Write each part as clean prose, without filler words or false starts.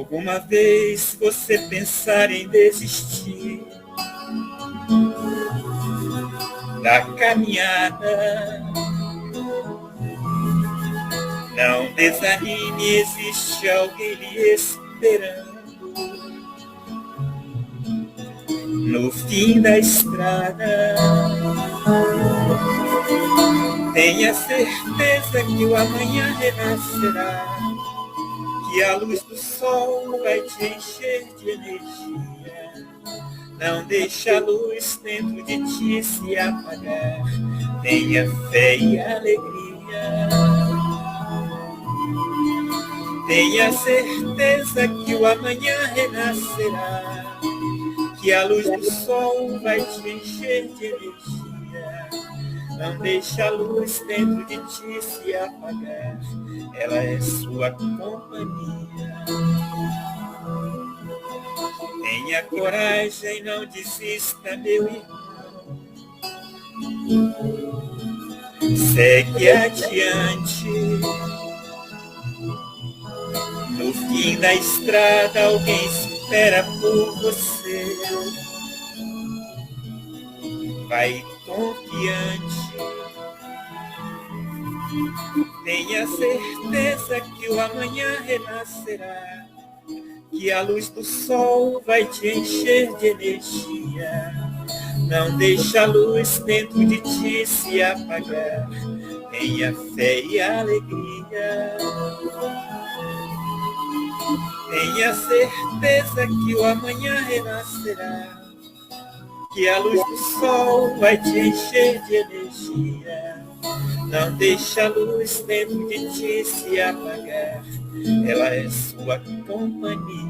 alguma vez você pensar em desistir da caminhada, não desanime, existe alguém lhe esperando no fim da estrada. Tenha certeza que o amanhã renascerá, que a luz do sol vai te encher de energia. Não deixe a luz dentro de ti se apagar. Tenha fé e alegria. Tenha certeza que o amanhã renascerá, que a luz do sol vai te encher de energia. Não deixe a luz dentro de ti se apagar, ela é sua companhia. Tenha coragem, não desista, meu irmão. Segue adiante. No fim da estrada alguém espera por você. Vai confiante. Tenha certeza que o amanhã renascerá, que a luz do sol vai te encher de energia. Não deixe a luz dentro de ti se apagar. Tenha fé e alegria. Tenha certeza que o amanhã renascerá, que a luz do sol vai te encher de energia. Não deixe a luz dentro de ti se apagar, ela é sua companhia.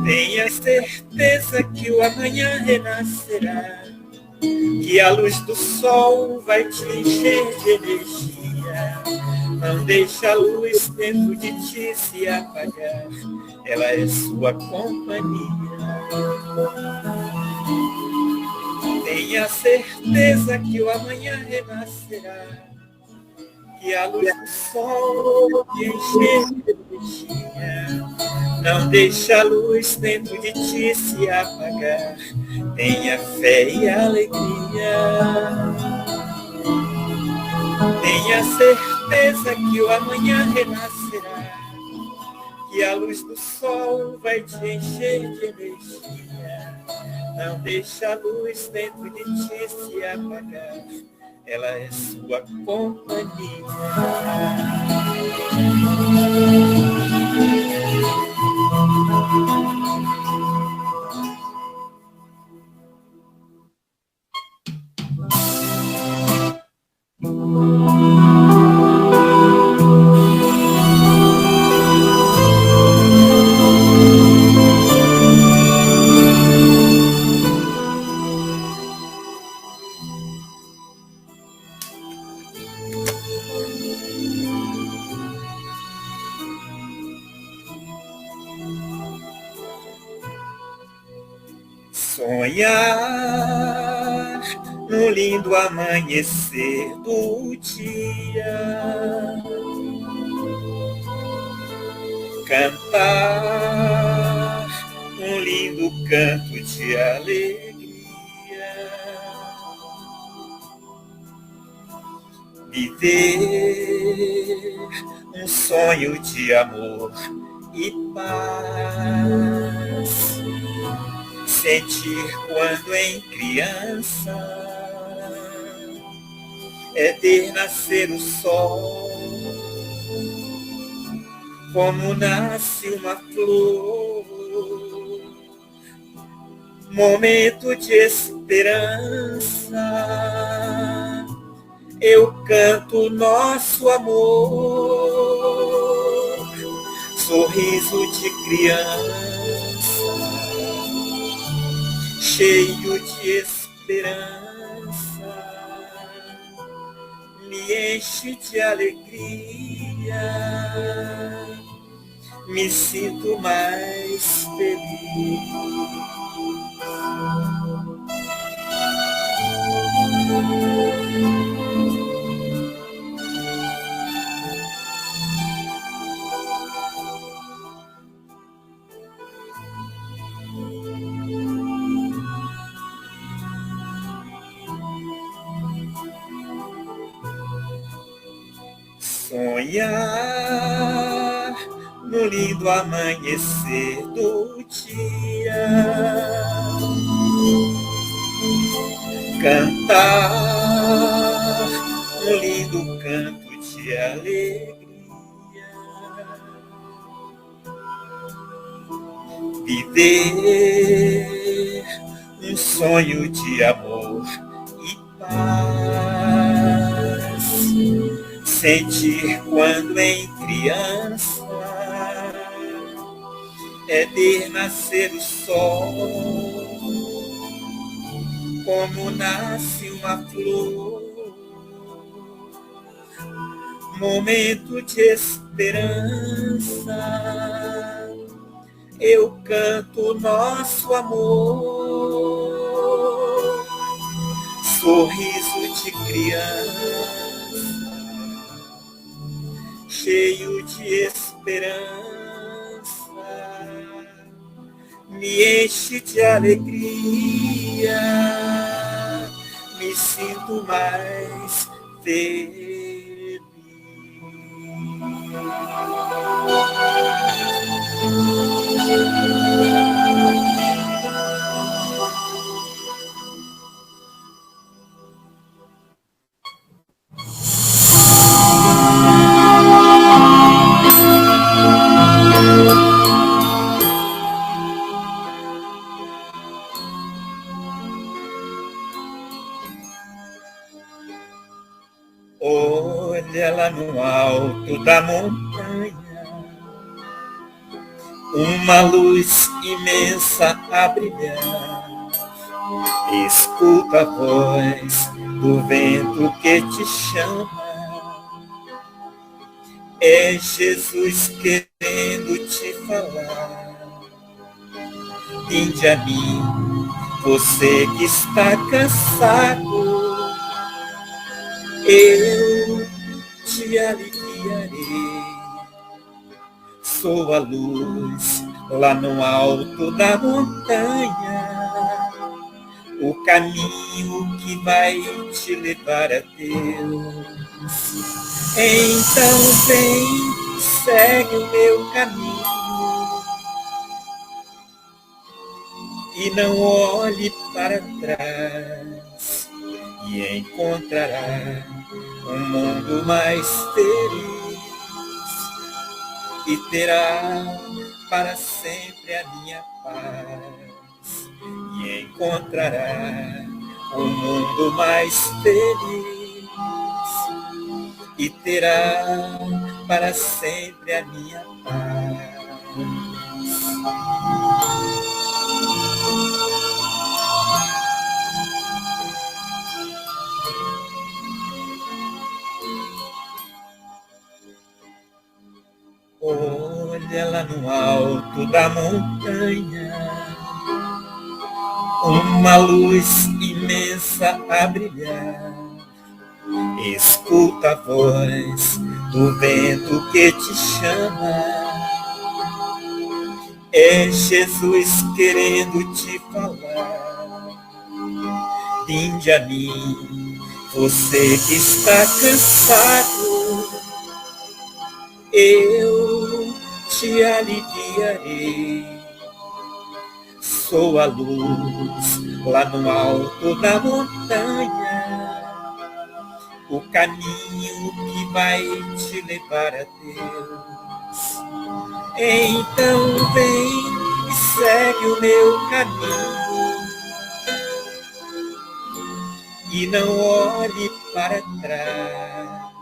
Tenha certeza que o amanhã renascerá, que a luz do sol vai te encher de energia. Não deixe a luz dentro de ti se apagar, ela é sua companhia. Tenha certeza que o amanhã renascerá, que a luz do sol vai te encher de energia. Não deixe a luz dentro de ti se apagar. Tenha fé e alegria. Tenha certeza que o amanhã renascerá, que a luz do sol vai te encher de energia. Não deixe a luz dentro de ti se apagar, ela é sua companhia. Sonhar no lindo amanhecer do dia, cantar um lindo canto de alegria, viver um sonho de amor e paz. Sentir quando em criança é ver nascer o sol, como nasce uma flor, momento de esperança. Eu canto nosso amor, sorriso de criança, cheio de esperança. me enche de alegria, me sinto mais feliz. Sonhar no lindo amanhecer do dia, cantar um lindo canto de alegria, viver um sonho de amor e paz, sentir quando em criança é ver nascer o sol, como nasce uma flor, momento de esperança, eu canto nosso amor, sorriso de criança, cheio de esperança, me enche de alegria, me sinto mais feliz. Olha lá no alto da montanha, uma luz imensa a brilhar. Escuta a voz do vento que te chama, é Jesus querendo te falar. Vinde a mim, você que está cansado, eu te aliviarei. Sou a luz lá no alto da montanha, o caminho que vai te levar a Deus. Então vem, segue o meu caminho e não olhe para trás, e encontrará um mundo mais feliz e terá para sempre a minha paz, e encontrará um mundo mais feliz e terá para sempre a minha paz. Olha lá no alto da montanha, uma luz imensa a brilhar. Escuta a voz do vento que te chama, é Jesus querendo te falar. Vinde a mim, você que está cansado, eu te aliviarei. Sou a luz lá no alto da montanha, o caminho que vai te levar a Deus. Então vem e segue o meu caminho e não olhe para trás,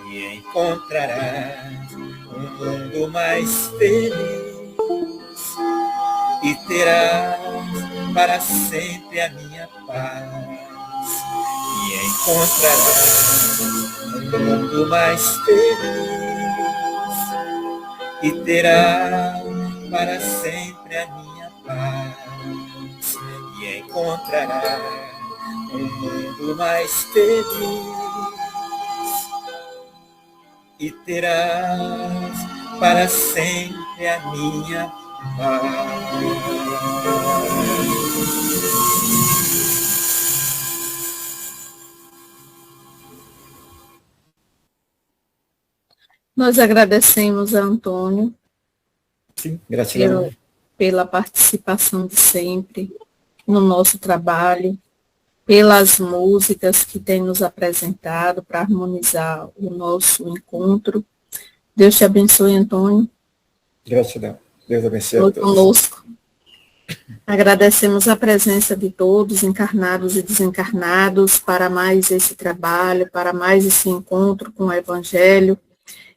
e encontrarás um mundo mais feliz e terás para sempre a minha paz, e encontrarás mundo mais feliz, e terá para sempre a minha paz, e encontrará um mundo mais feliz, e terás para sempre a minha paz. Nós agradecemos a Antônio. Sim, gratidão. Pela participação de sempre no nosso trabalho, pelas músicas que tem nos apresentado para harmonizar o nosso encontro. Deus te abençoe, Antônio. Gratidão. Deus abençoe a todos. Conosco. Agradecemos a presença de todos, encarnados e desencarnados, para mais esse trabalho, para mais esse encontro com o Evangelho,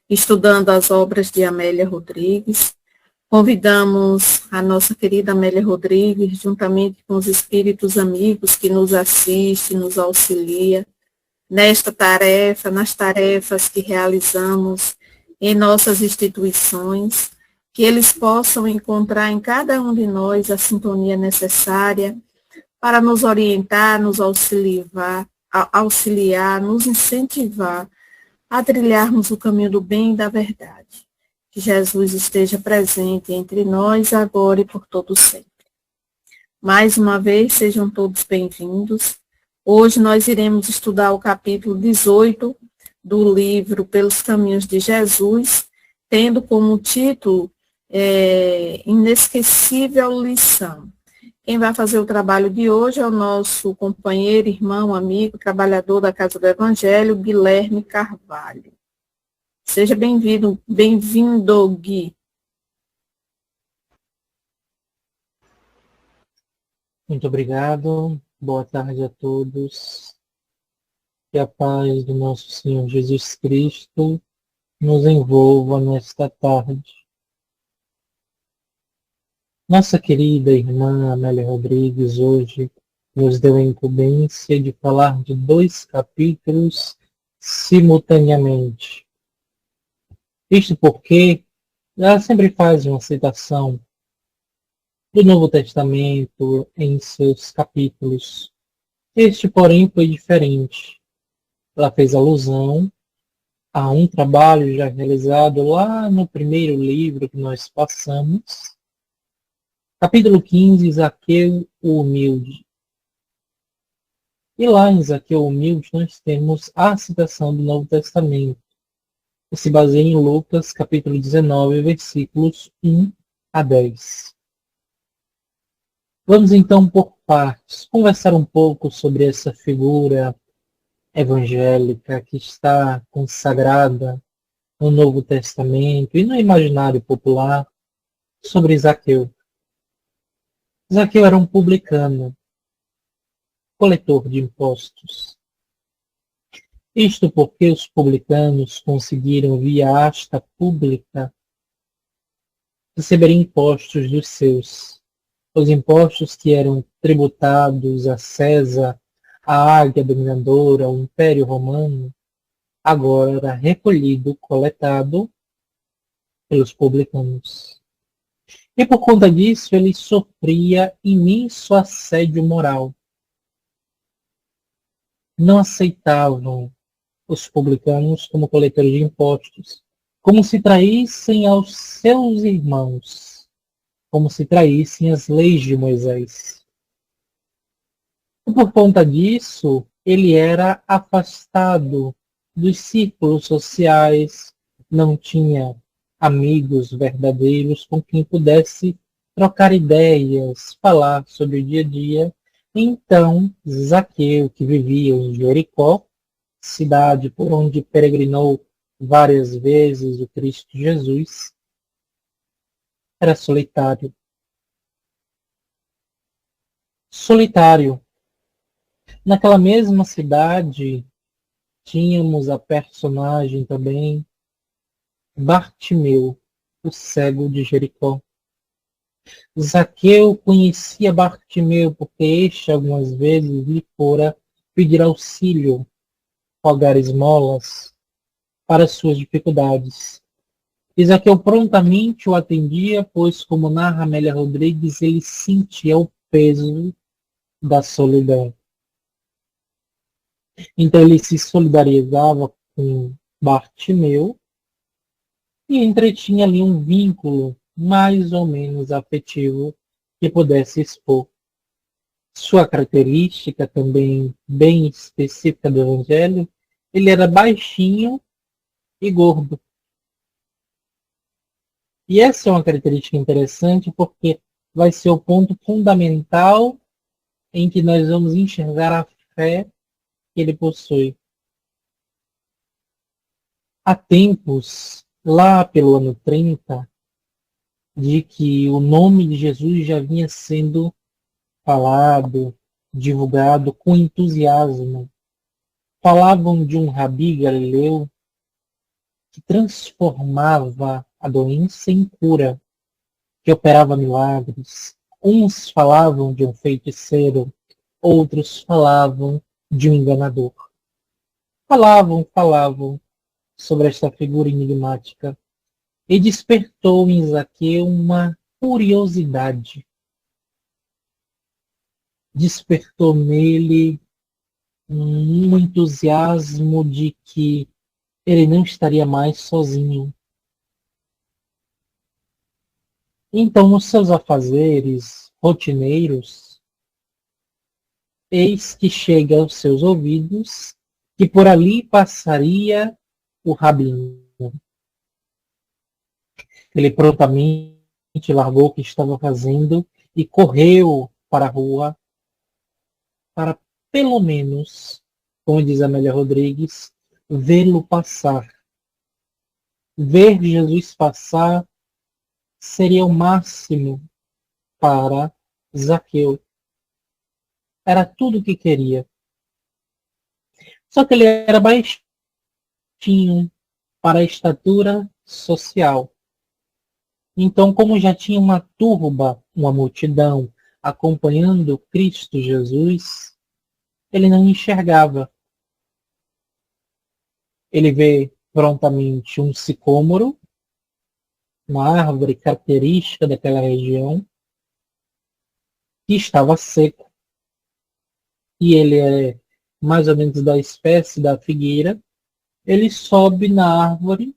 estudando as obras de Amélia Rodrigues. Convidamos a nossa querida Amélia Rodrigues, juntamente com os espíritos amigos que nos assistem, nos auxilia nesta tarefa, nas tarefas que realizamos em nossas instituições, que eles possam encontrar em cada um de nós a sintonia necessária para nos orientar, nos auxiliar, nos incentivar a trilharmos o caminho do bem e da verdade. Que Jesus esteja presente entre nós agora e por todo sempre. Mais uma vez, sejam todos bem-vindos. Hoje nós iremos estudar o capítulo 18 do livro Pelos Caminhos de Jesus, tendo como título Inesquecível Lição. Quem vai fazer o trabalho de hoje é o nosso companheiro, irmão, amigo, trabalhador da Casa do Evangelho, Guilherme Carvalho. Seja bem-vindo, Gui. Muito obrigado, boa tarde a todos. Que a paz do nosso Senhor Jesus Cristo nos envolva nesta tarde. Nossa querida irmã Amélia Rodrigues hoje nos deu a incumbência de falar de 2 capítulos simultaneamente. Isto porque ela sempre faz uma citação do Novo Testamento em seus capítulos. Este, porém, foi diferente. Ela fez alusão a um trabalho já realizado lá no primeiro livro que nós passamos, capítulo 15, Zaqueu o Humilde. E lá em Zaqueu o Humilde nós temos a citação do Novo Testamento, que se baseia em Lucas, capítulo 19, versículos 1 a 10. Vamos então por partes, conversar um pouco sobre essa figura evangélica que está consagrada no Novo Testamento e no imaginário popular, sobre Zaqueu. Zaqueu era um publicano, coletor de impostos. Isto porque os publicanos conseguiram, via asta pública, receber impostos dos seus. Os impostos que eram tributados a César, a Águia Dominadora, ao Império Romano, agora era recolhido, coletado pelos publicanos. E por conta disso ele sofria imenso assédio moral. Não aceitavam os publicanos como coletores de impostos, como se traíssem aos seus irmãos, como se traíssem as leis de Moisés. E por conta disso, ele era afastado dos círculos sociais, não tinha amigos verdadeiros com quem pudesse trocar ideias, falar sobre o dia a dia. Então, Zaqueu, que vivia em Jericó, cidade por onde peregrinou várias vezes o Cristo Jesus, era solitário. Solitário. Naquela mesma cidade, tínhamos a personagem também, Bartimeu, o cego de Jericó. Zaqueu conhecia Bartimeu porque este algumas vezes lhe fora pedir auxílio, pagar esmolas, para suas dificuldades. E Zaqueu prontamente o atendia, pois, como narra Amélia Rodrigues, ele sentia o peso da solidão. Então ele se solidarizava com Bartimeu e entretinha ali um vínculo mais ou menos afetivo que pudesse expor. Sua característica também bem específica do Evangelho, ele era baixinho e gordo. E essa é uma característica interessante porque vai ser o ponto fundamental em que nós vamos enxergar a fé que ele possui. Há tempos, lá pelo ano 30, de que o nome de Jesus já vinha sendo falado, divulgado com entusiasmo. Falavam de um rabi galileu que transformava a doença em cura, que operava milagres. Uns falavam de um feiticeiro, outros falavam de um enganador. Falavam sobre esta figura enigmática e despertou em Zaqueu uma curiosidade. Despertou nele um entusiasmo de que ele não estaria mais sozinho. Então, nos seus afazeres rotineiros, eis que chega aos seus ouvidos que por ali passaria o rabino. Ele prontamente largou o que estava fazendo e correu para a rua para, pelo menos, como diz Amélia Rodrigues, vê-lo passar. Ver Jesus passar seria o máximo para Zaqueu. Era tudo o que queria. Só que ele era baixinho para a estatura social. Então, como já tinha uma turba, uma multidão acompanhando Cristo Jesus, ele não enxergava. Ele vê prontamente um sicômoro, uma árvore característica daquela região, que estava seco. E ele é mais ou menos da espécie da figueira. Ele sobe na árvore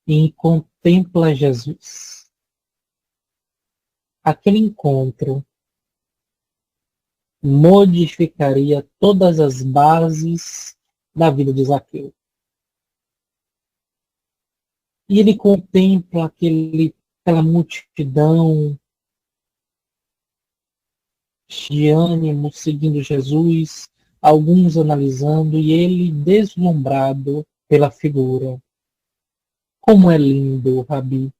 e contempla Jesus. Aquele encontro modificaria todas as bases da vida de Zaqueu. E ele contempla aquela multidão de ânimo seguindo Jesus, alguns analisando, e ele deslumbrado pela figura. Como é lindo o Rabi!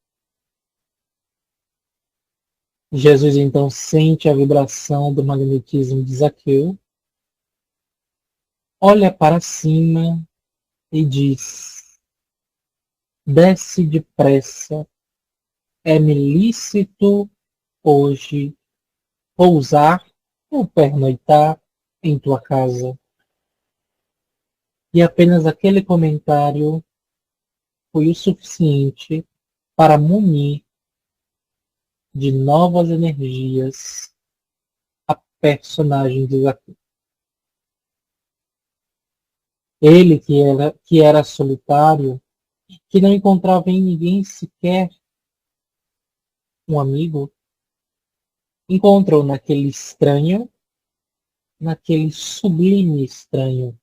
Jesus então sente a vibração do magnetismo de Zaqueu, olha para cima e diz: desce depressa, é-me lícito hoje pousar ou pernoitar em tua casa. E apenas aquele comentário foi o suficiente para munir de novas energias a personagem de Zaqueu. Ele que era solitário, que não encontrava em ninguém sequer um amigo, encontrou naquele estranho, naquele sublime estranho,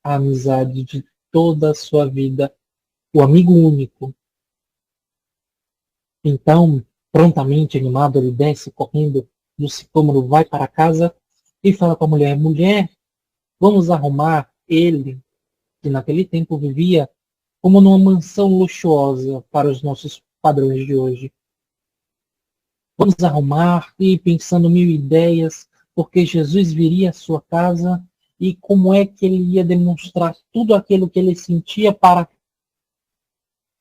a amizade de toda a sua vida, o amigo único. Então, prontamente animado, ele desce correndo do sicômoro, vai para casa e fala com a mulher: mulher, vamos arrumar ele, que naquele tempo vivia como numa mansão luxuosa para os nossos padrões de hoje. Vamos arrumar e pensando mil ideias, porque Jesus viria à sua casa e como é que ele ia demonstrar tudo aquilo que ele sentia para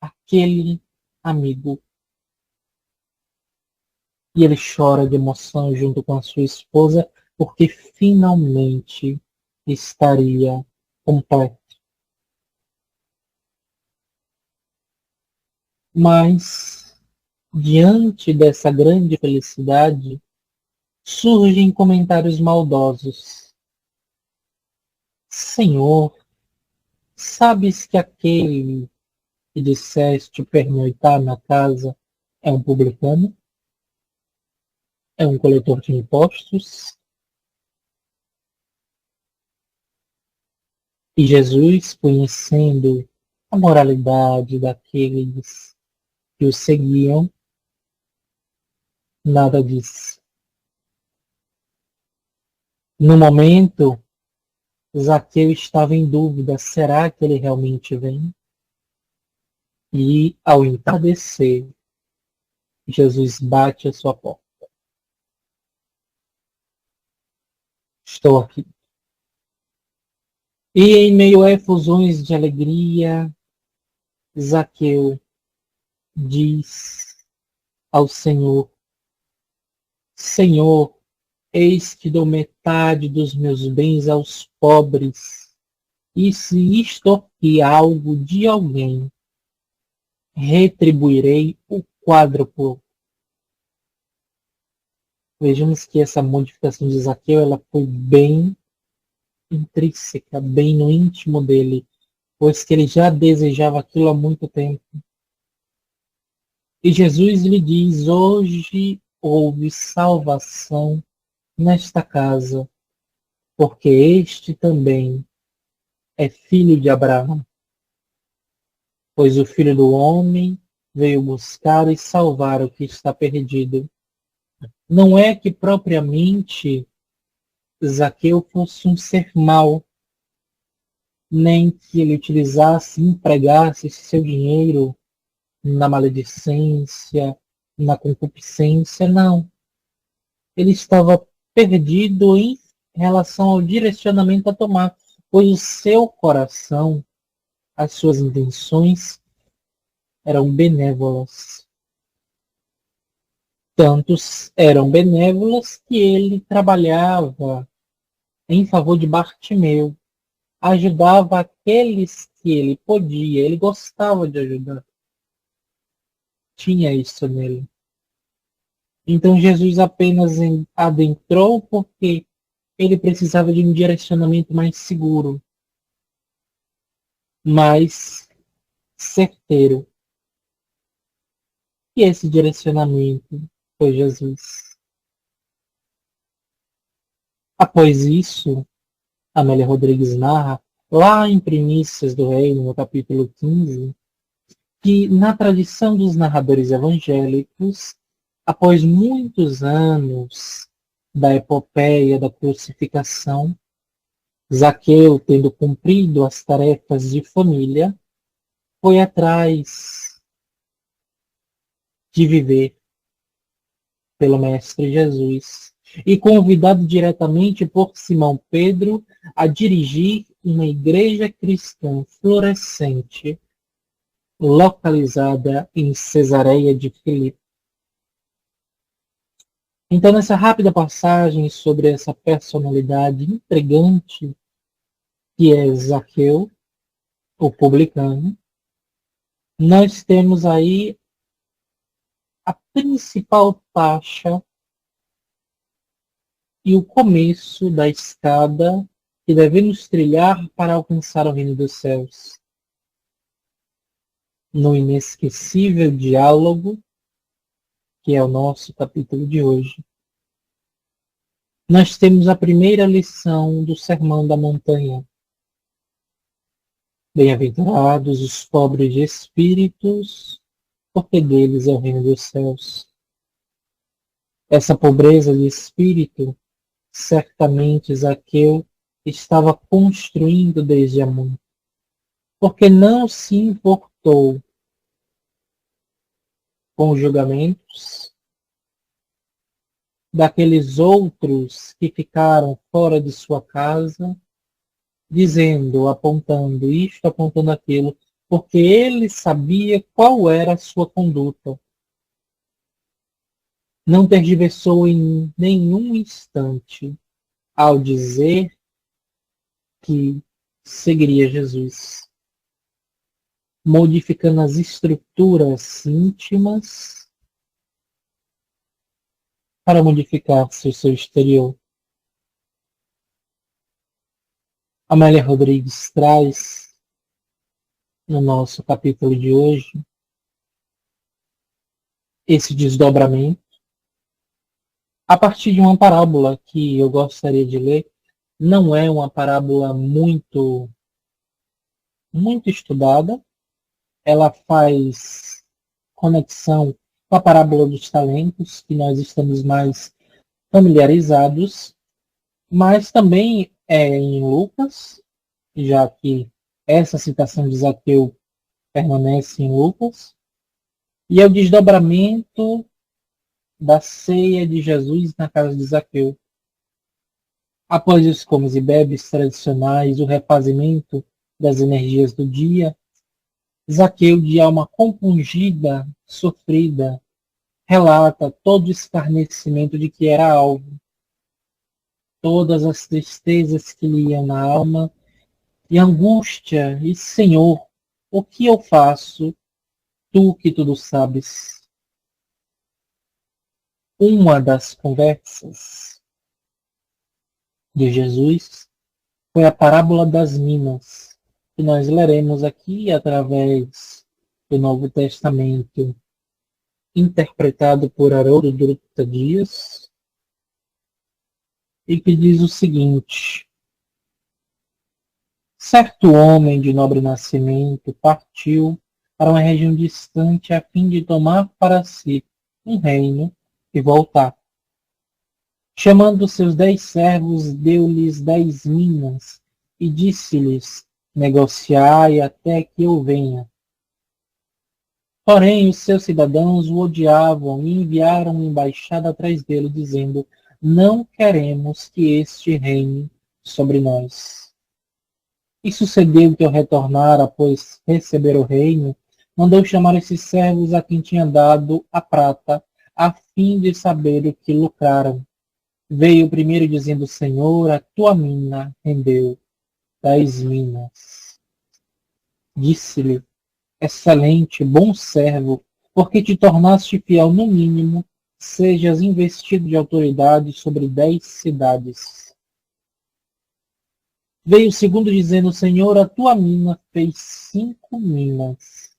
aquele amigo. E ele chora de emoção junto com a sua esposa, porque finalmente estaria completo. Mas, diante dessa grande felicidade, surgem comentários maldosos. Senhor, sabes que aquele que disseste pernoitar na casa é um publicano? É um coletor de impostos? E Jesus, conhecendo a moralidade daqueles que o seguiam, nada disse. No momento, Zaqueu estava em dúvida, será que ele realmente vem? E, ao entardecer, Jesus bate a sua porta. Estou aqui. E em meio a efusões de alegria, Zaqueu diz ao Senhor: Senhor, eis que dou metade dos meus bens aos pobres, e se extorquir algo de alguém, retribuirei o quádruplo. Vejamos que essa modificação de Zaqueu ela foi bem intrínseca, bem no íntimo dele, pois que ele já desejava aquilo há muito tempo. E Jesus lhe diz: hoje houve salvação nesta casa, porque este também é filho de Abraão. Pois o Filho do Homem veio buscar e salvar o que está perdido. Não é que propriamente Zaqueu fosse um ser mau, nem que ele utilizasse, empregasse seu dinheiro na maledicência, na concupiscência, não. Ele estava perdido em relação ao direcionamento a tomar, pois o seu coração, as suas intenções eram benévolas. Tantos eram benévolas que ele trabalhava em favor de Bartimeu, ajudava aqueles que ele podia, ele gostava de ajudar. Tinha isso nele. Então Jesus apenas adentrou porque ele precisava de um direcionamento mais seguro, mais certeiro. E esse direcionamento foi Jesus. Após isso, Amélia Rodrigues narra, lá em Primícias do Reino, no capítulo 15, que na tradição dos narradores evangélicos, após muitos anos da epopeia da crucificação, Zaqueu, tendo cumprido as tarefas de família, foi atrás de viver pelo Mestre Jesus e convidado diretamente por Simão Pedro a dirigir uma igreja cristã florescente localizada em Cesareia de Filipe. Então, nessa rápida passagem sobre essa personalidade intrigante que é Zaqueu, o publicano, nós temos aí a principal taxa e o começo da escada que devemos trilhar para alcançar o reino dos céus. No inesquecível diálogo, que é o nosso capítulo de hoje, nós temos a primeira lição do Sermão da Montanha. Bem-aventurados os pobres de espíritos, porque deles é o reino dos céus. Essa pobreza de espírito, certamente Zaqueu estava construindo desde há muito, porque não se importou com os julgamentos daqueles outros que ficaram fora de sua casa, dizendo, apontando isto, apontando aquilo, porque ele sabia qual era a sua conduta. Não tergiversou em nenhum instante ao dizer que seguiria Jesus. modificando as estruturas íntimas para modificar-se o seu exterior. Amélia Rodrigues traz, no nosso capítulo de hoje, esse desdobramento a partir de uma parábola que eu gostaria de ler. Não é uma parábola muito estudada. Ela faz conexão com a parábola dos talentos, que nós estamos mais familiarizados, mas também é em Lucas, já que essa citação de Zaqueu permanece em Lucas, e é o desdobramento da ceia de Jesus na casa de Zaqueu. Após os comes e bebes tradicionais, o refazimento das energias do dia, Zaqueu, de alma compungida, sofrida, relata todo o escarnecimento de que era alvo, todas as tristezas que lhe iam na alma, e angústia, e Senhor, o que eu faço, tu que tudo sabes? Uma das conversas de Jesus foi a parábola das minas, que nós leremos aqui através do Novo Testamento, interpretado por Haroldo Dutra Dias, e que diz o seguinte: certo homem de nobre nascimento partiu para uma região distante a fim de tomar para si um reino e voltar. Chamando seus 10 servos, deu-lhes 10 minas e disse-lhes: negociai até que eu venha. Porém, os seus cidadãos o odiavam e enviaram uma embaixada atrás dele, dizendo: não queremos que este reine sobre nós. E sucedeu que, ao retornar, após receber o reino, mandou chamar esses servos a quem tinha dado a prata, a fim de saber o que lucraram. Veio o primeiro dizendo: Senhor, a tua mina rendeu 10 minas. Disse-lhe: excelente, bom servo, porque te tornaste fiel no mínimo, sejas investido de autoridade sobre 10 cidades. Veio o segundo dizendo: Senhor, a tua mina fez 5 minas.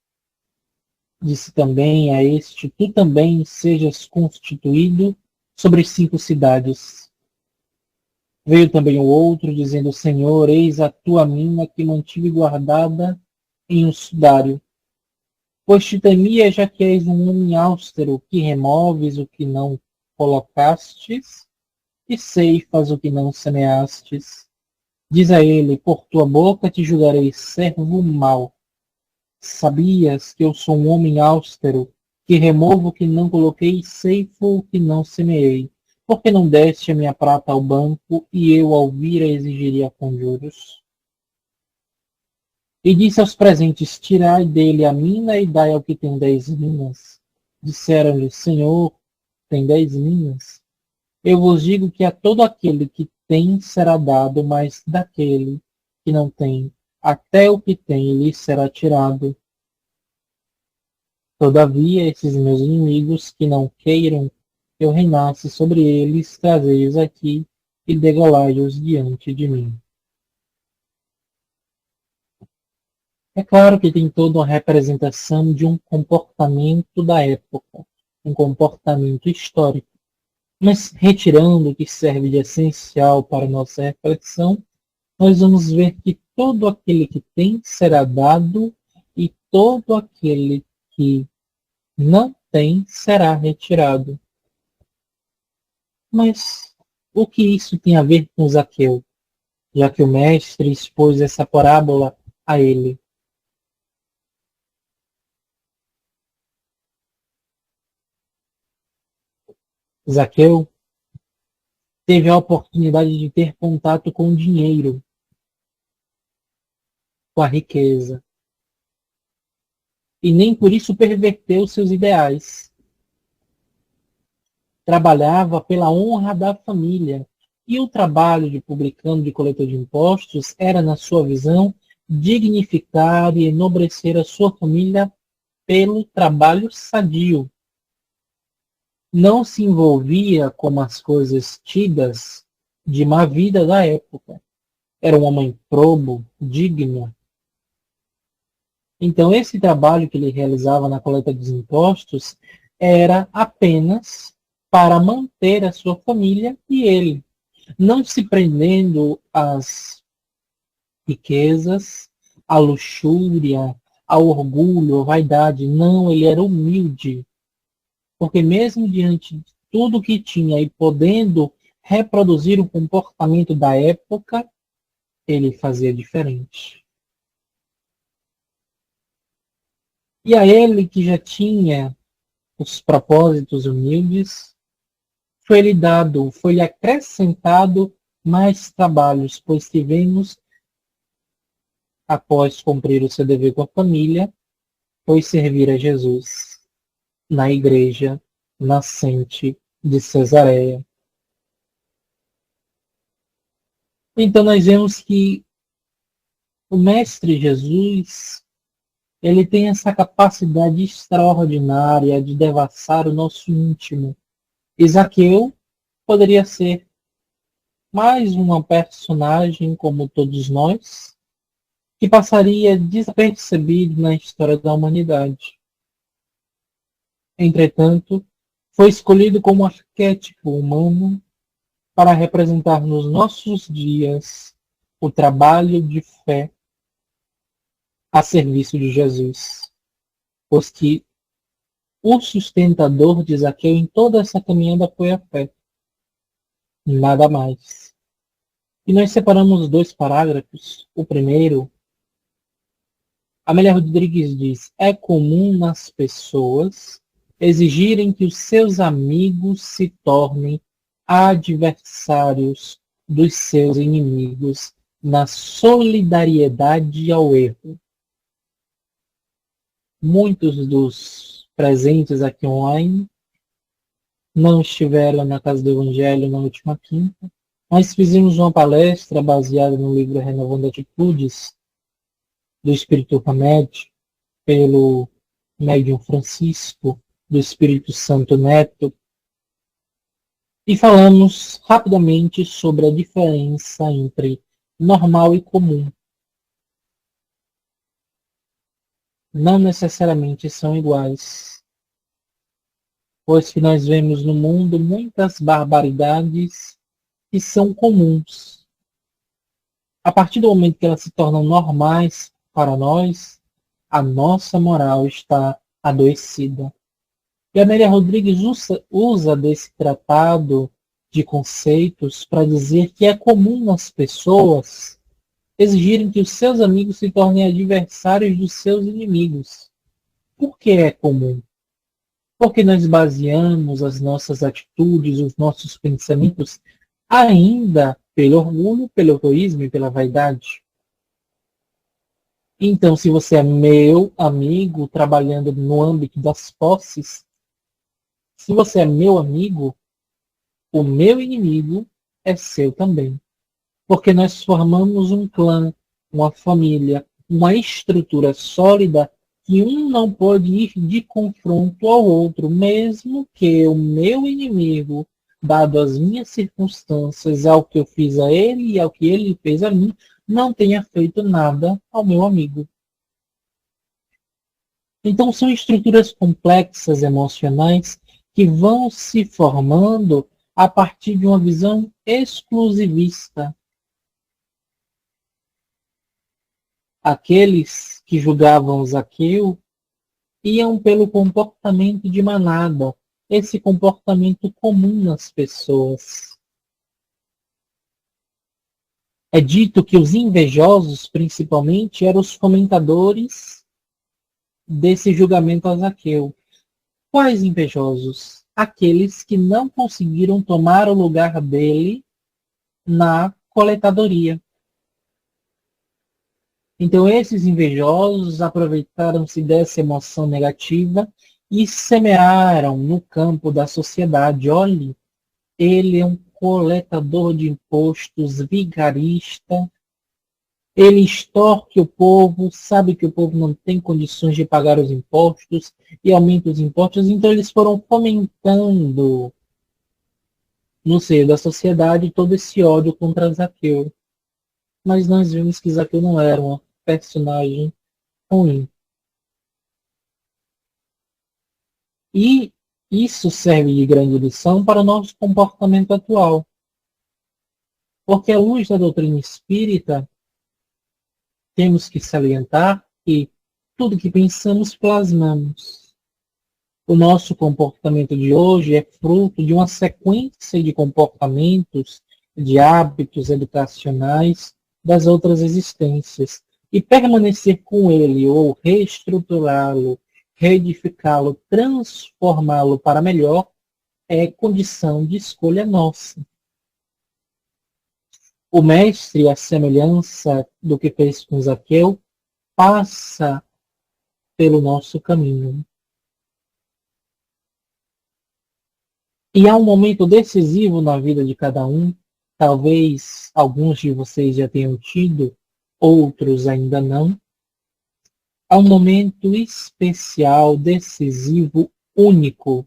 Disse também a este: tu também sejas constituído sobre 5 cidades. Veio também o outro dizendo: Senhor, eis a tua mina que mantive guardada em um sudário. Pois te temia, já que és um homem austero, que removes o que não colocastes e ceifas o que não semeastes. Diz a ele: por tua boca te julgarei servo mau. Sabias que eu sou um homem austero, que removo o que não coloquei e ceifo o que não semeei? Por que não deste a minha prata ao banco, e eu, ao vir, a exigiria com juros? E disse aos presentes: tirai dele a mina e dai ao que tem 10 minas. Disseram-lhe: Senhor, tem 10 minas? Eu vos digo que a todo aquele que tem será dado, mas daquele que não tem, até o que tem lhe será tirado. Todavia, esses meus inimigos que não queiram que eu reinasse sobre eles, trazei-os aqui e degolai-os diante de mim. É claro que tem toda uma representação de um comportamento da época, um comportamento histórico. Mas retirando o que serve de essencial para nossa reflexão, nós vamos ver que todo aquele que tem será dado e todo aquele que não tem será retirado. Mas o que isso tem a ver com Zaqueu, já que o mestre expôs essa parábola a ele? Zaqueu teve a oportunidade de ter contato com o dinheiro, com a riqueza. E nem por isso perverteu seus ideais. Trabalhava pela honra da família. E o trabalho de publicano, de coletor de impostos, era, na sua visão, dignificar e enobrecer a sua família pelo trabalho sadio. Não se envolvia com as coisas tidas de má vida da época. Era um homem probo, digno. Então, esse trabalho que ele realizava na coleta dos impostos era apenas para manter a sua família e ele, não se prendendo às riquezas, à luxúria, ao orgulho, à vaidade. Não, ele era humilde. Porque mesmo diante de tudo que tinha e podendo reproduzir o comportamento da época, ele fazia diferente. E a ele que já tinha os propósitos humildes, foi-lhe acrescentado mais trabalhos, pois tivemos, após cumprir o seu dever com a família, foi servir a Jesus na igreja nascente de Cesareia. Então nós vemos que o Mestre Jesus, ele tem essa capacidade extraordinária de devassar o nosso íntimo. E Zaqueu poderia ser mais uma personagem como todos nós, que passaria despercebido na história da humanidade. Entretanto, foi escolhido como arquétipo humano para representar nos nossos dias o trabalho de fé a serviço de Jesus, pois que o sustentador de Zaqueu em toda essa caminhada foi a fé, nada mais. E nós separamos 2 parágrafos. O primeiro, Amélia Rodrigues diz: é comum nas pessoas exigirem que os seus amigos se tornem adversários dos seus inimigos na solidariedade ao erro. Muitos dos presentes aqui online não estiveram na Casa do Evangelho na última quinta, mas fizemos uma palestra baseada no livro Renovando Atitudes, do Espírito Hamed, pelo médium Francisco, do Espírito Santo Neto, e falamos rapidamente sobre a diferença entre normal e comum. Não necessariamente são iguais, pois que nós vemos no mundo muitas barbaridades que são comuns. A partir do momento que elas se tornam normais para nós, a nossa moral está adoecida. E a Amélia Rodrigues usa desse tratado de conceitos para dizer que é comum nas pessoas exigirem que os seus amigos se tornem adversários dos seus inimigos. Por que é comum? Porque nós baseamos as nossas atitudes, os nossos pensamentos, ainda pelo orgulho, pelo egoísmo e pela vaidade. Então, se você é meu amigo trabalhando no âmbito das posses, se você é meu amigo, o meu inimigo é seu também. Porque nós formamos um clã, uma família, uma estrutura sólida que um não pode ir de confronto ao outro, mesmo que o meu inimigo, dado as minhas circunstâncias, ao que eu fiz a ele e ao que ele fez a mim, não tenha feito nada ao meu amigo. Então são estruturas complexas emocionais que vão se formando a partir de uma visão exclusivista. Aqueles que julgavam Zaqueu iam pelo comportamento de manada, esse comportamento comum nas pessoas. É dito que os invejosos, principalmente, eram os fomentadores desse julgamento a Zaqueu. Quais invejosos? Aqueles que não conseguiram tomar o lugar dele na coletadoria. Então esses invejosos aproveitaram-se dessa emoção negativa e semearam no campo da sociedade: olhe, ele é um coletador de impostos, vigarista, Ele extorque o povo, sabe que o povo não tem condições de pagar os impostos e aumenta os impostos, então eles foram fomentando no seio da sociedade todo esse ódio contra Zaqueu. Mas nós vimos que Zaqueu não era uma personagem ruim. E isso serve de grande lição para o nosso comportamento atual. Porque à luz da doutrina espírita, temos que salientar que tudo que pensamos, plasmamos. O nosso comportamento de hoje é fruto de uma sequência de comportamentos, de hábitos educacionais das outras existências. E permanecer com ele, ou reestruturá-lo, reedificá-lo, transformá-lo para melhor, é condição de escolha nossa. O mestre, à semelhança do que fez com Zaqueu, passa pelo nosso caminho. E há um momento decisivo na vida de cada um, talvez alguns de vocês já tenham tido, outros ainda não. Há um momento especial, decisivo, único,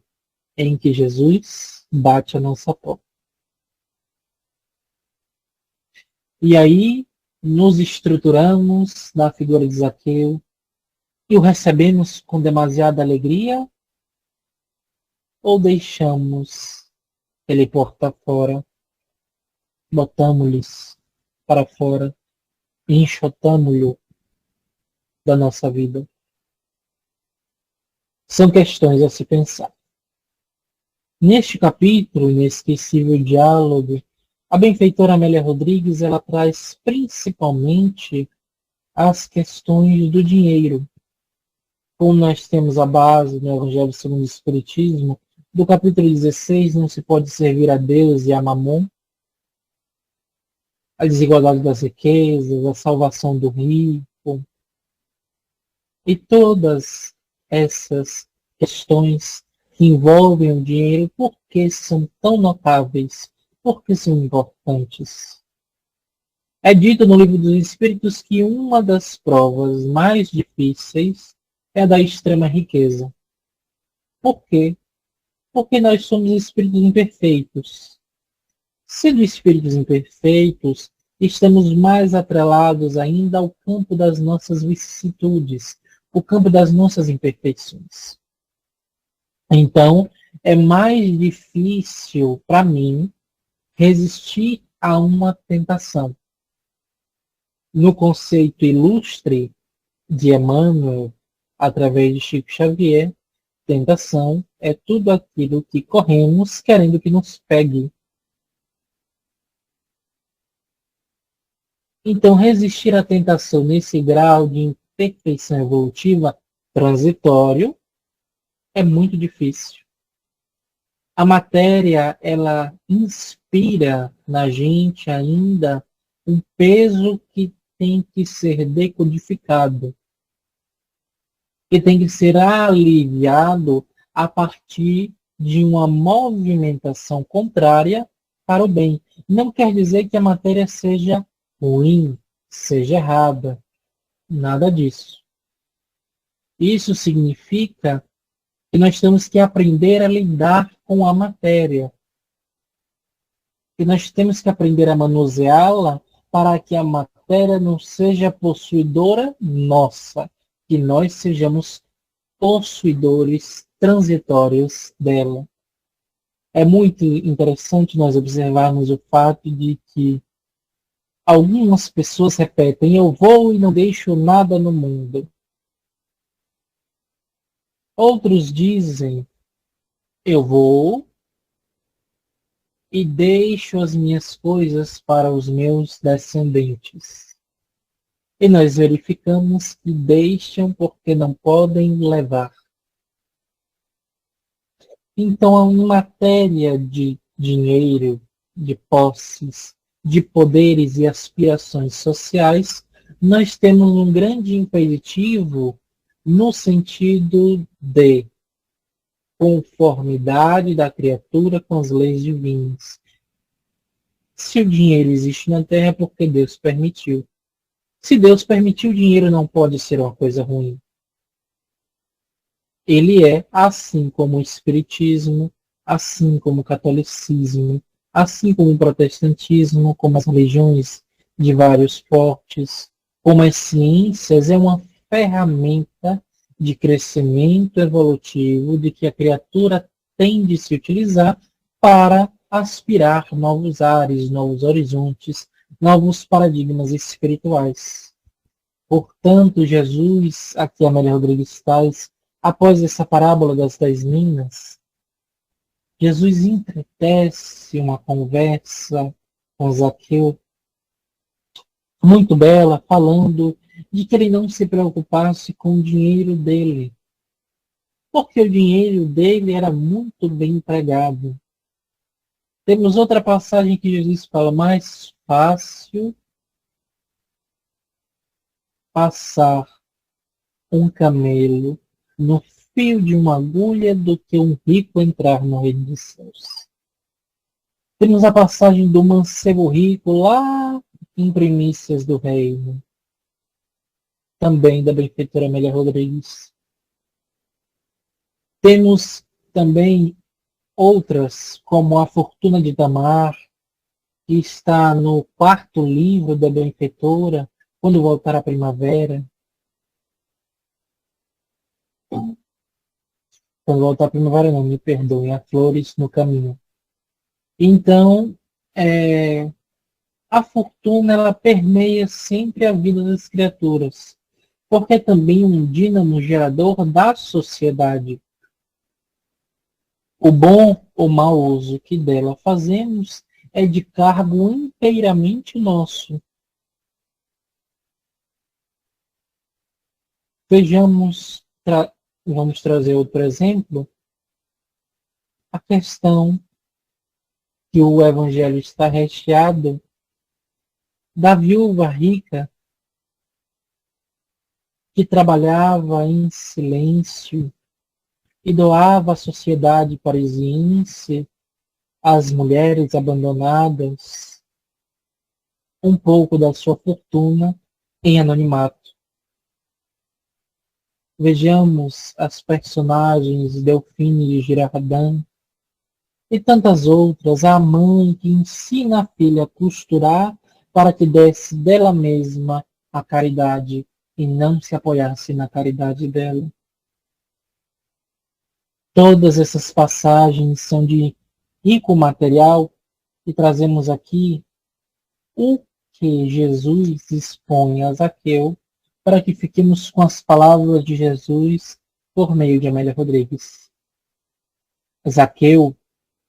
em que Jesus bate a nossa porta. E aí nos estruturamos na figura de Zaqueu e o recebemos com demasiada alegria, ou deixamos ele porta fora, botamos-lhes para fora, enxotamos-lhe da nossa vida? São questões a se pensar. Neste capítulo, inesquecível diálogo, a benfeitora Amélia Rodrigues ela traz principalmente as questões do dinheiro. Como nós temos a base no Evangelho segundo o Espiritismo, do capítulo 16, não se pode servir a Deus e a Mamon, a desigualdade das riquezas, a salvação do rico, e todas essas questões que envolvem o dinheiro, por que são tão notáveis, por que são importantes. É dito no Livro dos Espíritos que uma das provas mais difíceis é a da extrema riqueza. Por quê? Porque nós somos espíritos imperfeitos. Sendo espíritos imperfeitos, estamos mais atrelados ainda ao campo das nossas vicissitudes, o campo das nossas imperfeições. Então, é mais difícil para mim resistir a uma tentação. No conceito ilustre de Emmanuel, através de Chico Xavier, tentação é tudo aquilo que corremos querendo que nos pegue. Então, resistir à tentação nesse grau de imperfeição evolutiva transitório é muito difícil. A matéria, ela inspira na gente ainda um peso que tem que ser decodificado, que tem que ser aliviado a partir de uma movimentação contrária para o bem. Não quer dizer que a matéria seja ruim, seja errada. Nada disso. Isso significa que nós temos que aprender a lidar com a matéria. Que nós temos que aprender a manuseá-la para que a matéria não seja possuidora nossa, que nós sejamos possuidores transitórios dela. É muito interessante nós observarmos o fato de que algumas pessoas repetem: eu vou e não deixo nada no mundo. Outros dizem: eu vou e deixo as minhas coisas para os meus descendentes. E nós verificamos que deixam porque não podem levar. Então, em matéria de dinheiro, de posses, de poderes e aspirações sociais, nós temos um grande impeditivo no sentido de conformidade da criatura com as leis divinas. Se o dinheiro existe na Terra é porque Deus permitiu. Se Deus permitiu, o dinheiro não pode ser uma coisa ruim. Ele é, assim como o Espiritismo, assim como o catolicismo, assim como o protestantismo, como as religiões de vários portes, como as ciências, é uma ferramenta de crescimento evolutivo de que a criatura tem de se utilizar para aspirar novos ares, novos horizontes, novos paradigmas espirituais. Portanto, Jesus, aqui Amélia Rodrigues traz, após essa parábola das 10 minas, Jesus entretece uma conversa com Zaqueu, muito bela, falando de que ele não se preocupasse com o dinheiro dele, porque o dinheiro dele era muito bem empregado. Temos outra passagem que Jesus fala: mais fácil passar um camelo no fio de uma agulha do que um rico entrar no reino dos céus. Temos a passagem do mancebo rico lá em Primícias do Reino, também da benfeitora Amélia Rodrigues. Temos também outras, como a Fortuna de Tamar, que está no 4º livro da benfeitora, Quando Voltar a Primavera. Quando voltar a primavera, não, me perdoem, há flores no caminho. Então, a fortuna, ela permeia sempre a vida das criaturas, porque é também um dínamo gerador da sociedade. O bom ou mau uso que dela fazemos é de cargo inteiramente nosso. Vejamos, vamos trazer outro exemplo, a questão que o Evangelho está recheado da viúva rica que trabalhava em silêncio e doava à sociedade parisiense, às mulheres abandonadas, um pouco da sua fortuna em anonimato. Vejamos as personagens Delphine de Girardin e tantas outras, a mãe que ensina a filha a costurar para que desse dela mesma a caridade e não se apoiasse na caridade dela. Todas essas passagens são de rico material e trazemos aqui o que Jesus expõe a Zaqueu para que fiquemos com as palavras de Jesus por meio de Amélia Rodrigues. Zaqueu,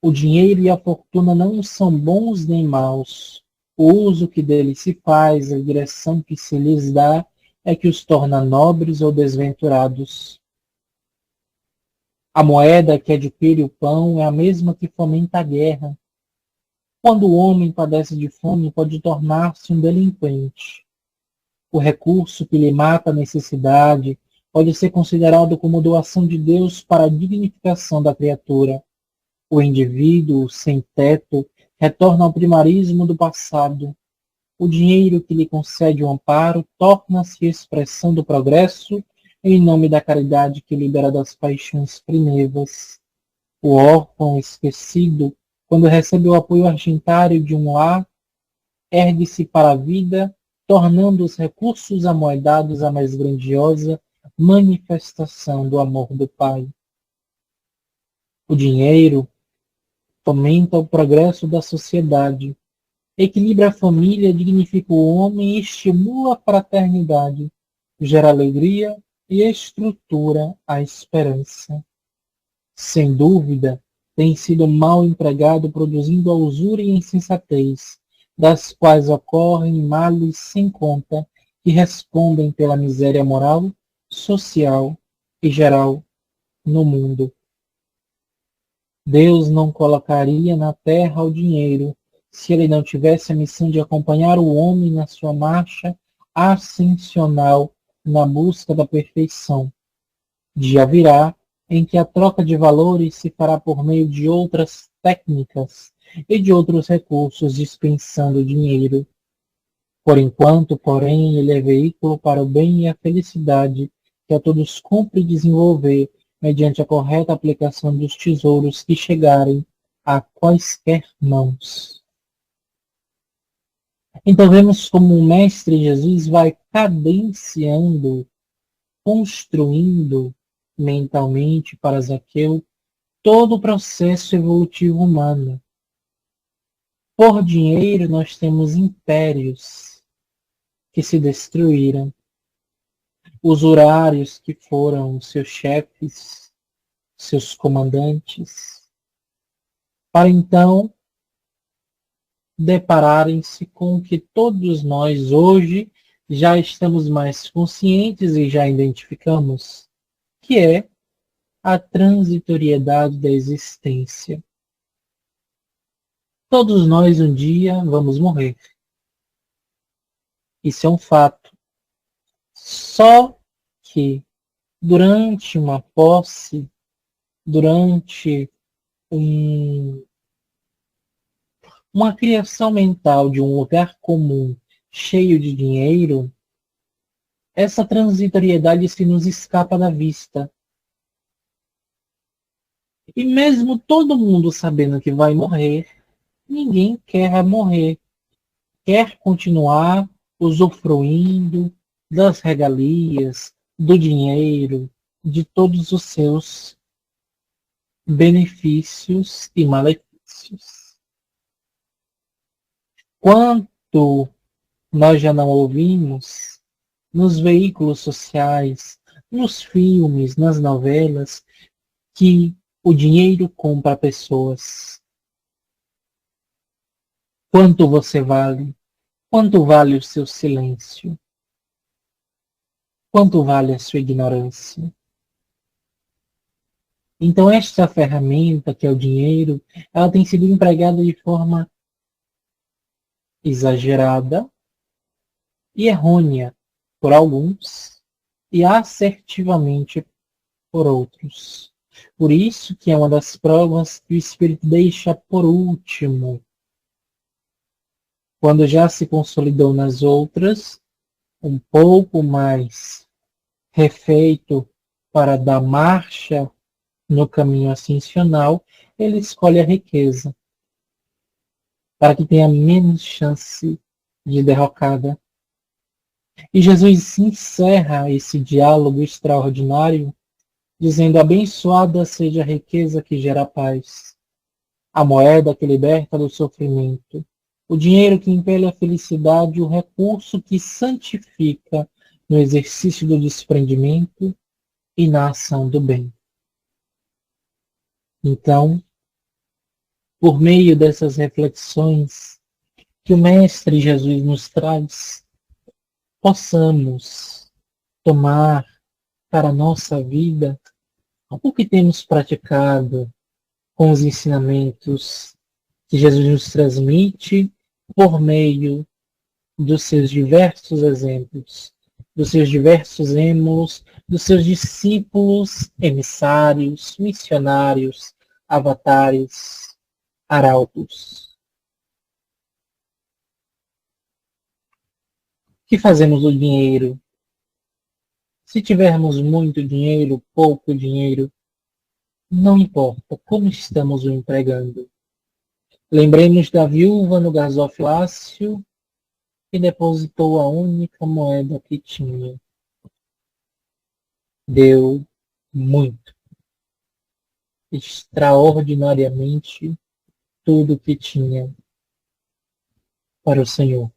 o dinheiro e a fortuna não são bons nem maus. O uso que deles se faz, a direção que se lhes dá, é que os torna nobres ou desventurados. A moeda que adquire o pão é a mesma que fomenta a guerra. Quando o homem padece de fome, pode tornar-se um delinquente. O recurso que lhe mata a necessidade pode ser considerado como doação de Deus para a dignificação da criatura. O indivíduo sem teto retorna ao primarismo do passado. O dinheiro que lhe concede o amparo torna-se expressão do progresso em nome da caridade que libera das paixões primevas. O órfão esquecido, quando recebe o apoio argentário de um lar, ergue-se para a vida, tornando os recursos amoedados a mais grandiosa manifestação do amor do Pai. O dinheiro fomenta o progresso da sociedade, equilibra a família, dignifica o homem e estimula a fraternidade, gera alegria e estrutura a esperança. Sem dúvida, tem sido mal empregado, produzindo a usura e a insensatez, das quais ocorrem males sem conta, que respondem pela miséria moral, social e geral no mundo. Deus não colocaria na terra o dinheiro se ele não tivesse a missão de acompanhar o homem na sua marcha ascensional na busca da perfeição. Dia virá em que a troca de valores se fará por meio de outras técnicas e de outros recursos, dispensando dinheiro. Por enquanto, porém, ele é veículo para o bem e a felicidade que a todos cumpre desenvolver mediante a correta aplicação dos tesouros que chegarem a quaisquer mãos. Então vemos como o Mestre Jesus vai cadenciando, construindo mentalmente para Zaqueu todo o processo evolutivo humano. Por dinheiro nós temos impérios que se destruíram, usurários que foram seus chefes, seus comandantes, para então depararem-se com o que todos nós hoje já estamos mais conscientes e já identificamos, que é a transitoriedade da existência. Todos nós um dia vamos morrer. Isso é um fato. Só que durante uma posse, durante uma criação mental de um lugar comum cheio de dinheiro, essa transitoriedade se nos escapa da vista. E mesmo todo mundo sabendo que vai morrer, ninguém quer morrer. Quer continuar usufruindo das regalias, do dinheiro, de todos os seus benefícios e malefícios. Quanto nós já não ouvimos nos veículos sociais, nos filmes, nas novelas, que o dinheiro compra pessoas. Quanto você vale? Quanto vale o seu silêncio? Quanto vale a sua ignorância? Então esta ferramenta, que é o dinheiro, ela tem sido empregada de forma exagerada e errônea por alguns e assertivamente por outros. Por isso que é uma das provas que o Espírito deixa por último. Quando já se consolidou nas outras, um pouco mais refeito para dar marcha no caminho ascensional, ele escolhe a riqueza, para que tenha menos chance de derrocada. E Jesus encerra esse diálogo extraordinário dizendo: abençoada seja a riqueza que gera paz, a moeda que liberta do sofrimento, o dinheiro que impele a felicidade, o recurso que santifica no exercício do desprendimento e na ação do bem. Então, por meio dessas reflexões que o Mestre Jesus nos traz, possamos tomar para a nossa vida o que temos praticado com os ensinamentos que Jesus nos transmite por meio dos seus diversos exemplos, dos seus diversos êmulos, dos seus discípulos, emissários, missionários, avatares, arautos. O que fazemos do dinheiro? Se tivermos muito dinheiro, pouco dinheiro, não importa como estamos o empregando. Lembremos da viúva no gasofilácio que depositou a única moeda que tinha. Deu muito, extraordinariamente, tudo que tinha para o Senhor.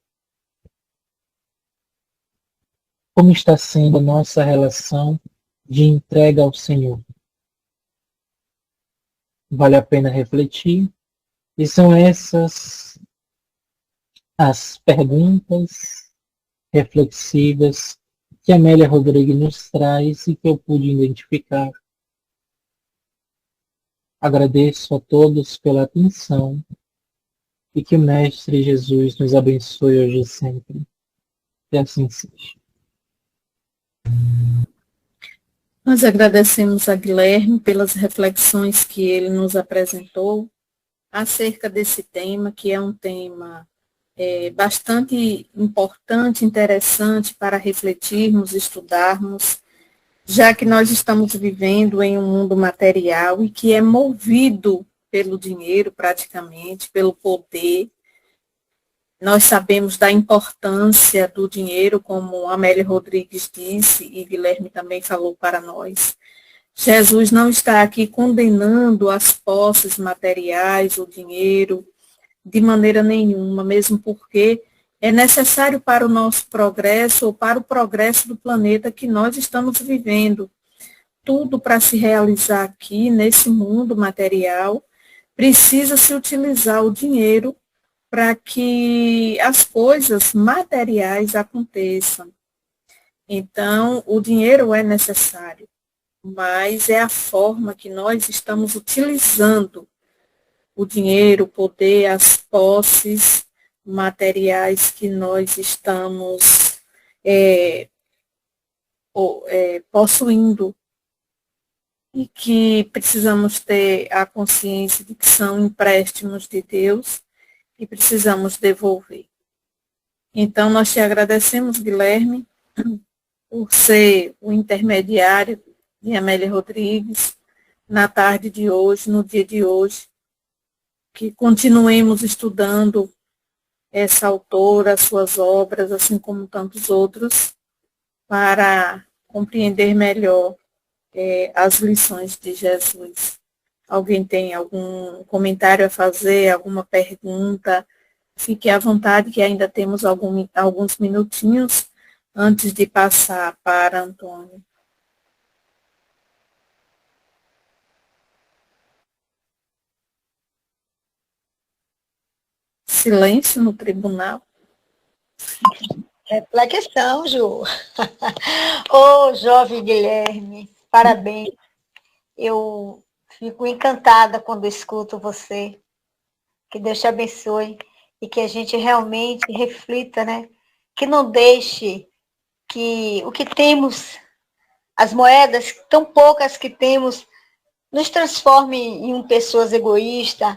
Como está sendo a nossa relação de entrega ao Senhor? Vale a pena refletir. E são essas as perguntas reflexivas que Amélia Rodrigues nos traz e que eu pude identificar. Agradeço a todos pela atenção e que o Mestre Jesus nos abençoe hoje e sempre. Que assim seja. Nós agradecemos a Guilherme pelas reflexões que ele nos apresentou acerca desse tema, que é um tema bastante importante, interessante para refletirmos, estudarmos, já que nós estamos vivendo em um mundo material e que é movido pelo dinheiro, praticamente, pelo poder. Nós sabemos da importância do dinheiro, como Amélia Rodrigues disse, e Guilherme também falou para nós. Jesus não está aqui condenando as posses materiais, o dinheiro, de maneira nenhuma, mesmo porque é necessário para o nosso progresso ou para o progresso do planeta que nós estamos vivendo. Tudo para se realizar aqui, nesse mundo material, precisa se utilizar o dinheiro para que as coisas materiais aconteçam. Então, o dinheiro é necessário, mas é a forma que nós estamos utilizando o dinheiro, o poder, as posses materiais que nós estamos possuindo e que precisamos ter a consciência de que são empréstimos de Deus e precisamos devolver. Então, nós te agradecemos, Guilherme, por ser o intermediário de Amélia Rodrigues na tarde de hoje, no dia de hoje, que continuemos estudando essa autora, suas obras, assim como tantos outros, para compreender melhor as lições de Jesus. Alguém tem algum comentário a fazer, alguma pergunta? Fique à vontade, que ainda temos alguns minutinhos antes de passar para Antônio. Silêncio no tribunal. Reflexão, Ju. Ô, jovem Guilherme, parabéns. Eu fico encantada quando escuto você. Que Deus te abençoe e que a gente realmente reflita, né? Que não deixe que o que temos, as moedas tão poucas que temos, nos transforme em pessoas egoístas,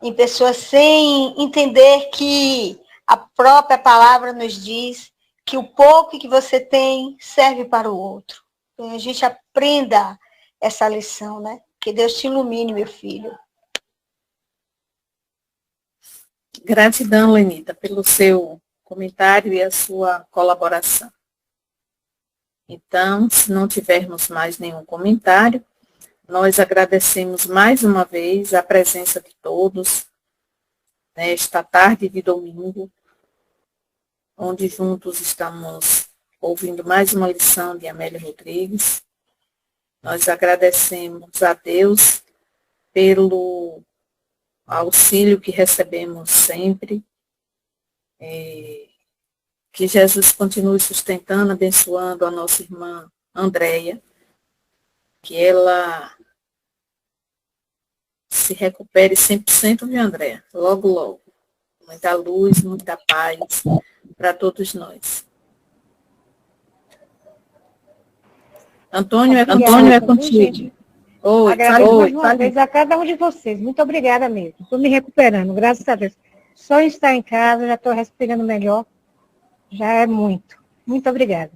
em pessoas sem entender que a própria palavra nos diz que o pouco que você tem serve para o outro. Então, a gente aprenda essa lição, né? Que Deus te ilumine, meu filho. Gratidão, Lenita, pelo seu comentário e a sua colaboração. Então, se não tivermos mais nenhum comentário, nós agradecemos mais uma vez a presença de todos nesta tarde de domingo, onde juntos estamos ouvindo mais uma lição de Amélia Rodrigues. Nós agradecemos a Deus pelo auxílio que recebemos sempre, que Jesus continue sustentando, abençoando a nossa irmã Andréia, que ela se recupere 100%, viu, Andréia? Logo, logo. Muita luz, muita paz para todos nós. Antônio, é contigo. Oi, agradeço mais uma vez a cada um de vocês. Muito obrigada mesmo. Estou me recuperando, graças a Deus. Só em estar em casa, já estou respirando melhor. Já é muito. Muito obrigada.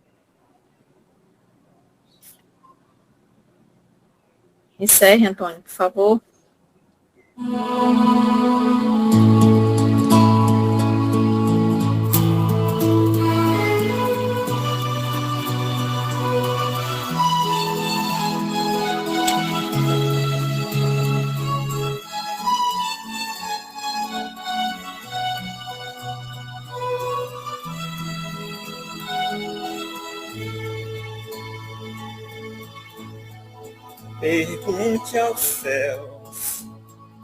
Encerre, Antônio, por favor. Pergunte aos céus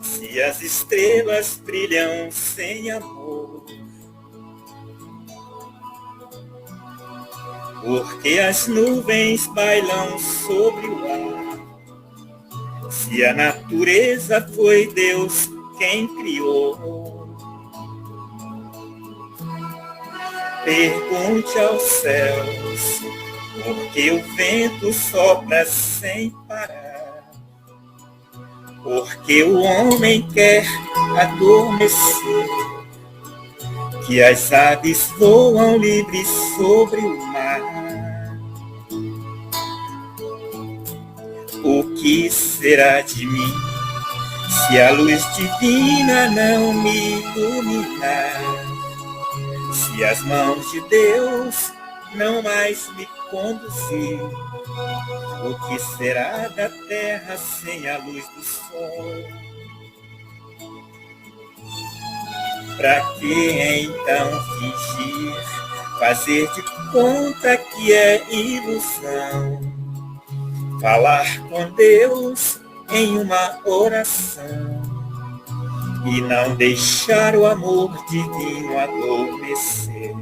se as estrelas brilham sem amor, porque as nuvens bailam sobre o ar, se a natureza foi Deus quem criou. Pergunte aos céus, porque o vento sopra sem parar, porque o homem quer adormecer, que as aves voam livres sobre o mar. O que será de mim se a luz divina não me iluminar? Se as mãos de Deus não mais me conduzir, o que será da terra sem a luz do sol? Pra que então fingir, fazer de conta que é ilusão? Falar com Deus em uma oração e não deixar o amor divino adormecer.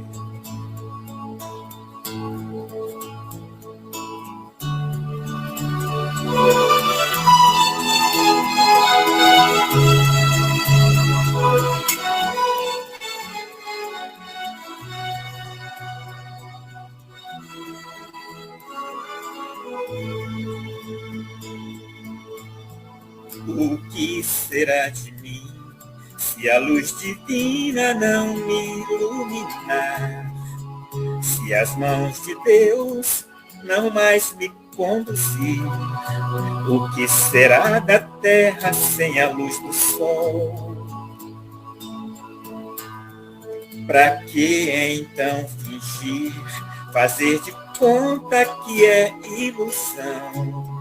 O que será de mim se a luz divina não me iluminar? Se as mãos de Deus não mais me conduzir, o que será da terra sem a luz do sol? Pra que então fingir, fazer de conta que é ilusão?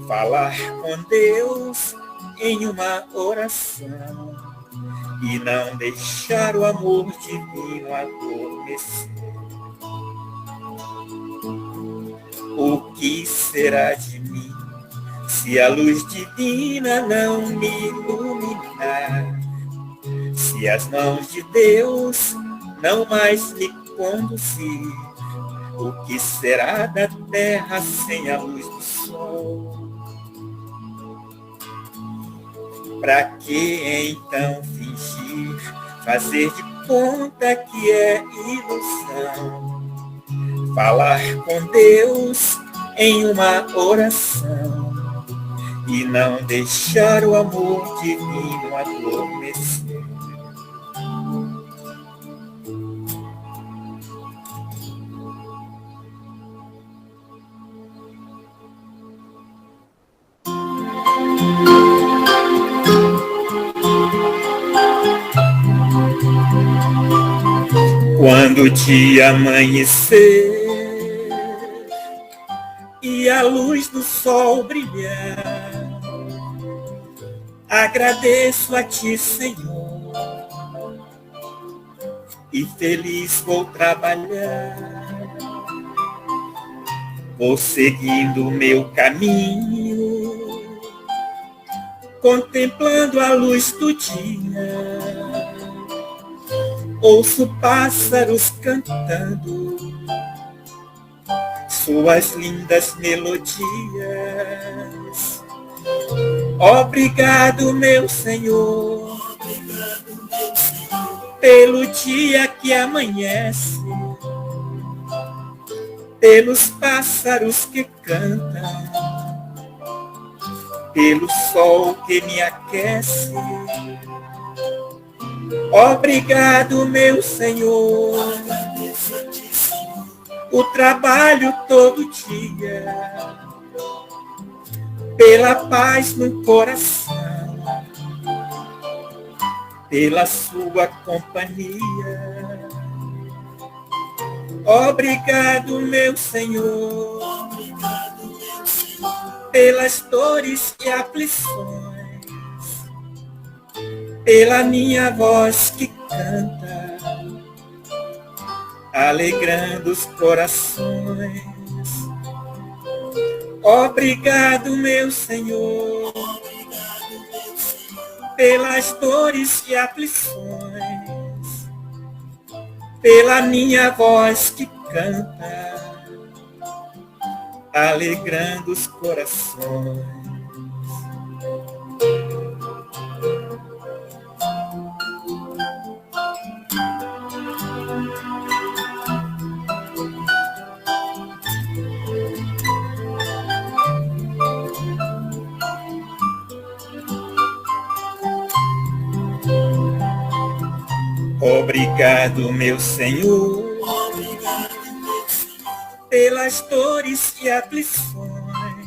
Falar com Deus em uma oração e não deixar o amor divino adormecer. O que será de mim se a luz divina não me iluminar? Se as mãos de Deus não mais me conduzir, o que será da terra sem a luz do sol? Pra que então fingir, fazer de conta que é ilusão? Falar com Deus em uma oração e não deixar o amor divino adormecer. Quando o dia amanhecer e a luz do sol brilhar, agradeço a ti, Senhor, e feliz vou trabalhar. Vou seguindo o meu caminho, contemplando a luz do dia. Ouço pássaros cantando suas lindas melodias. Obrigado, meu Senhor, pelo dia que amanhece, pelos pássaros que cantam, pelo sol que me aquece. Obrigado, meu Senhor, o trabalho todo dia, pela paz no coração, pela sua companhia. Obrigado, meu Senhor, pelas dores e aflições, pela minha voz que canta, alegrando os corações. Obrigado, meu Senhor, pelas dores e aflições, pela minha voz que canta, alegrando os corações. Obrigado, meu Senhor, pelas dores e aflições,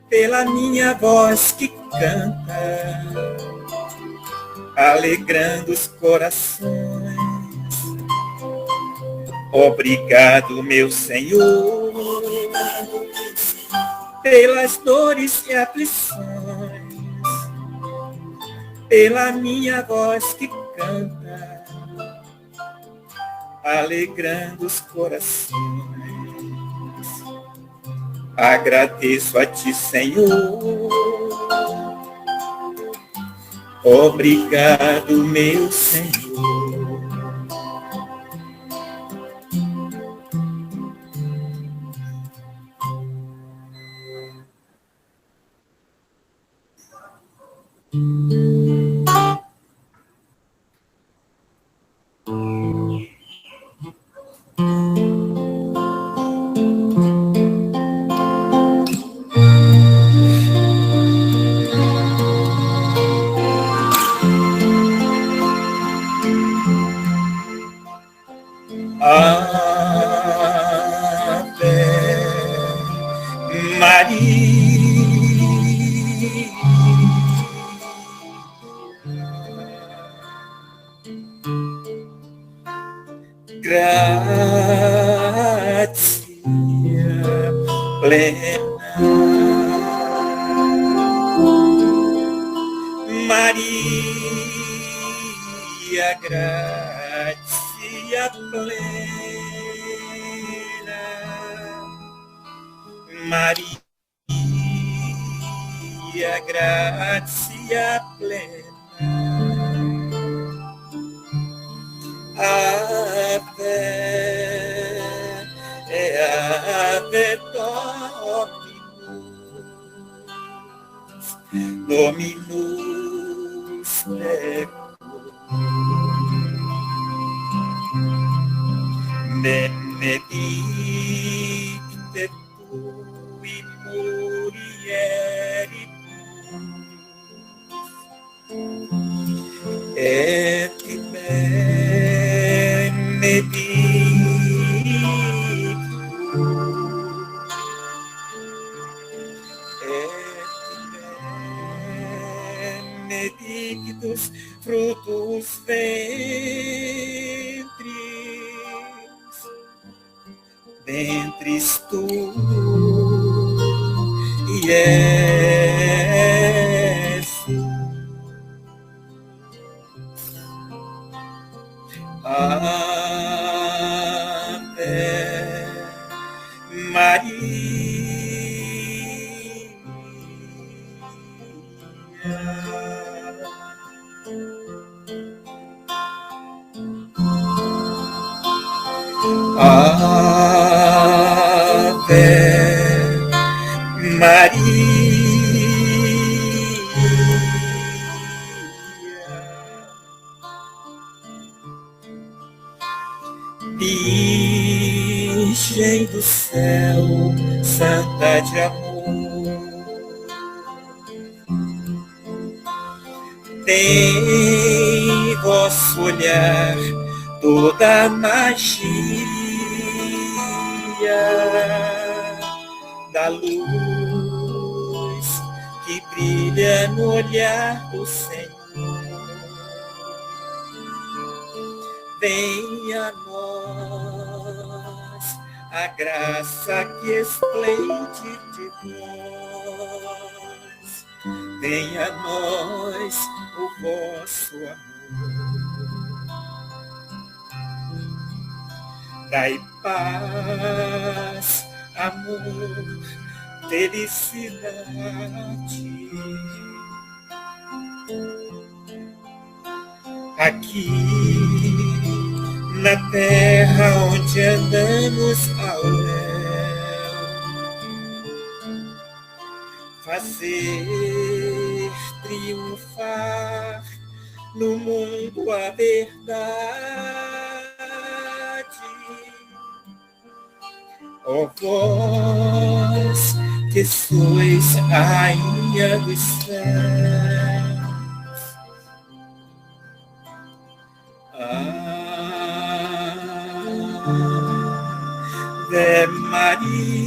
pela minha voz que canta, alegrando os corações. Obrigado, meu Senhor, pelas dores e aflições, pela minha voz que canta, alegrando os corações. Agradeço a Ti, Senhor. Obrigado, meu Senhor. Ave Maria, gratia plena, Maria, gratia plena, Maria, gratia plena. Ave, ave Dominus tecum, benedicte tu in mulieribus, et benedictus fructus ventris tui, Iesus. Ave Maria, Ave Maria, Virgem do céu, santa de amor, tem vosso olhar toda a magia da luz que brilha no olhar do Senhor. Venha a nós a graça que esplende de vós. Venha a nós o vosso amor. Dai paz, amor, felicidade. Aqui na terra onde andamos ao léu, fazer triunfar no mundo a verdade. Ó vós que sois a rainha dos céus, Ave Maria.